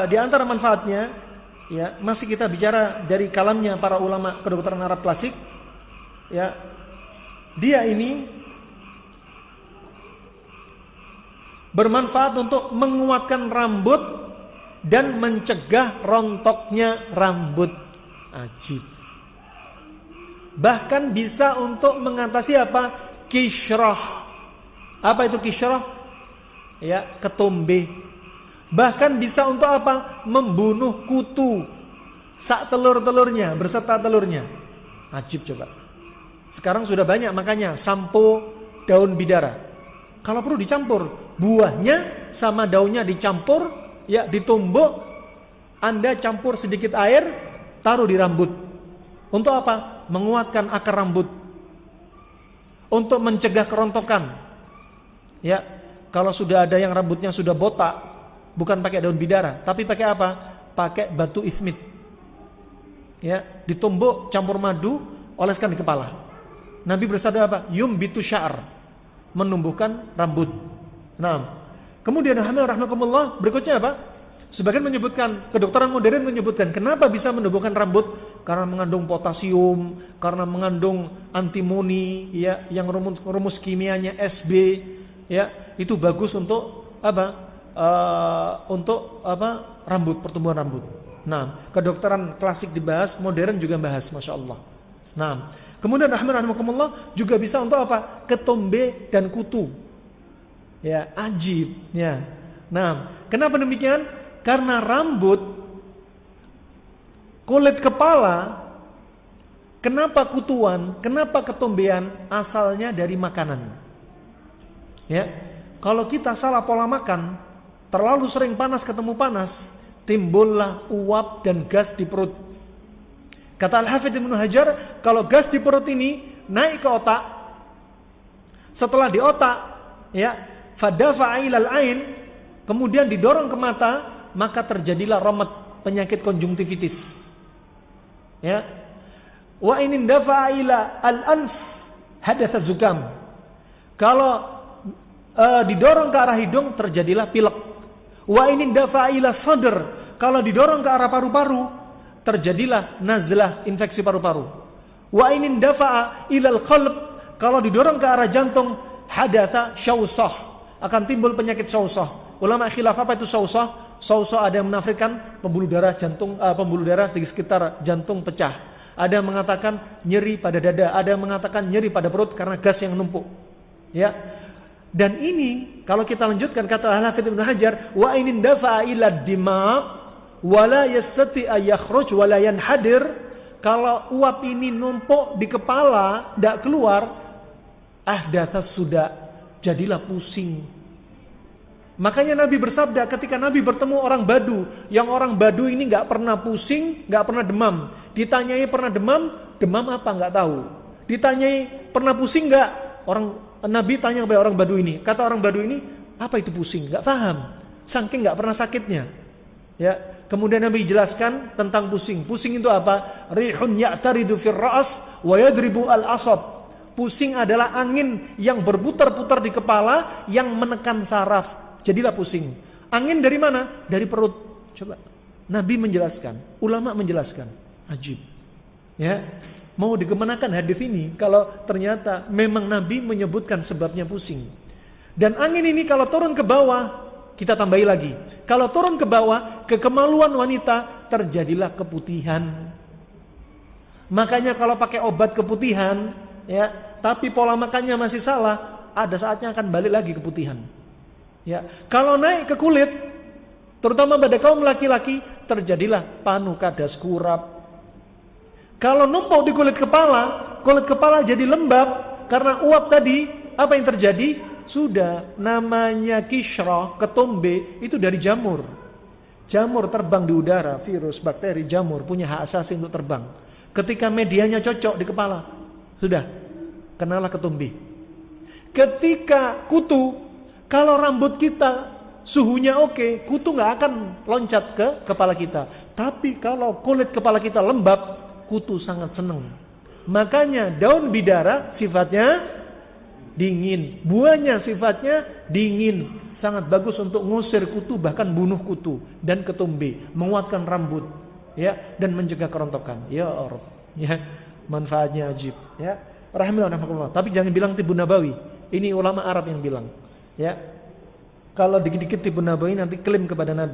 Di antara manfaatnya, ya, masih kita bicara dari kalamnya para ulama kedokteran Arab klasik, ya, dia ini bermanfaat untuk menguatkan rambut dan mencegah rontoknya rambut. Ajib. Bahkan bisa untuk mengatasi apa? Kishrah. Apa itu kishrah? Ya, ketombe. Bahkan bisa untuk apa? Membunuh kutu sak telur-telurnya, berserta telurnya. Ajib coba. Sekarang sudah banyak makanya sampo daun bidara. Kalau perlu dicampur, buahnya sama daunnya dicampur, ya, ditumbuk, Anda campur sedikit air, taruh di rambut. Untuk apa? Menguatkan akar rambut. Untuk mencegah kerontokan. Ya, kalau sudah ada yang rambutnya sudah botak, bukan pakai daun bidara, tapi pakai apa? Pakai batu ismit. Ya, ditumbuk, campur madu, oleskan di kepala. Nabi bersabda apa? Yumbitu sya'ar, menumbuhkan rambut. Nah, kemudian rahmatullah berikutnya apa? Sebagian menyebutkan, kedokteran modern menyebutkan, kenapa bisa menumbuhkan rambut? Karena mengandung potasium, karena mengandung antimoni, ya, yang rumus kimianya SB, ya, itu bagus untuk apa? Untuk apa? Rambut, pertumbuhan rambut. Nah, kedokteran klasik dibahas, modern juga bahas, masya Allah. Nah, kemudian rahmatullah juga bisa untuk apa? Ketombe dan kutu. Ya, ajib. Ya. Nah, kenapa demikian? Karena rambut, kulit kepala, kenapa kutuan, kenapa ketombean? Asalnya dari makanan. Ya, kalau kita salah pola makan, terlalu sering panas ketemu panas, timbullah uap dan gas di perut. Kata Al-Hafidz Ibnu Hajar, kalau gas di perut ini naik ke otak, setelah di otak, ya, fadafa'a ilal ain, kemudian didorong ke mata, maka terjadilah ramat, penyakit konjungtivitis. Ya. Wa in dafa'a ila al-anf hadatsa zukam. Kalau didorong ke arah hidung, terjadilah pilek. Wa in dafa'a ila sadr, kalau didorong ke arah paru-paru, terjadilah nazlah, infeksi paru-paru. Wa in dafa'a ila al-qalb, kalau didorong ke arah jantung, hadatsa syawsah, akan timbul penyakit syawsah. Ulama khilaf apa itu syawsah? Syawsah ada yang menafsirkan pembuluh darah jantung, pembuluh darah di sekitar jantung pecah. Ada yang mengatakan nyeri pada dada, ada yang mengatakan nyeri pada perut karena gas yang numpuk. Ya. Dan ini kalau kita lanjutkan kata Al-Hafidz Ibnu Hajar, wa in dafa'a ila dimag wa la yastati ay yakhruj wa la yanhadir, kalau uap ini numpuk di kepala, tidak keluar, ahdatsa sudah, jadilah pusing. Makanya Nabi bersabda ketika Nabi bertemu orang Badu, yang orang Badu ini nggak pernah pusing, nggak pernah demam. Ditanyai pernah demam, demam apa nggak tahu. Ditanyai pernah pusing nggak, orang Nabi tanya kepada orang Badu ini. Kata orang Badu ini, apa itu pusing? Nggak paham, saking nggak pernah sakitnya. Ya, kemudian Nabi jelaskan tentang pusing. Pusing itu apa? Rihun ya'taridu fir ra's wa yadribu al-asab. Pusing adalah angin yang berputar-putar di kepala yang menekan saraf. Jadilah pusing. Angin dari mana? Dari perut. Coba. Nabi menjelaskan. Ulama menjelaskan. Ajib. Ya. Mau dikemanakan hadis ini kalau ternyata memang Nabi menyebutkan sebabnya pusing. Dan angin ini kalau turun ke bawah, kita tambahi lagi. Kalau turun ke bawah, ke kemaluan wanita, terjadilah keputihan. Makanya kalau pakai obat keputihan, ya, tapi pola makannya masih salah, ada saatnya akan balik lagi keputihan. Ya, kalau naik ke kulit, terutama pada kaum laki-laki, terjadilah panu kadas kurap. Kalau numpuk di kulit kepala jadi lembab karena uap tadi. Apa yang terjadi? Sudah namanya kishrah, ketombe, itu dari jamur. Jamur terbang di udara, virus, bakteri, jamur punya hak asasi untuk terbang. Ketika medianya cocok di kepala, sudah kenalah ketombe. Ketika kutu, kalau rambut kita suhunya oke, kutu nggak akan loncat ke kepala kita. Tapi kalau kulit kepala kita lembab, kutu sangat senang. Makanya daun bidara sifatnya dingin, buahnya sifatnya dingin, sangat bagus untuk ngusir kutu, bahkan bunuh kutu dan ketombe, menguatkan rambut, ya, dan mencegah kerontokan. Ya Allah, ya, manfaatnya ajib, ya. Rahimahullah. Tapi jangan bilang Tibbun Nabawi. Ini ulama Arab yang bilang, ya. Kalau dikit-dikit Tibbun Nabawi nanti klaim kepada Nabi.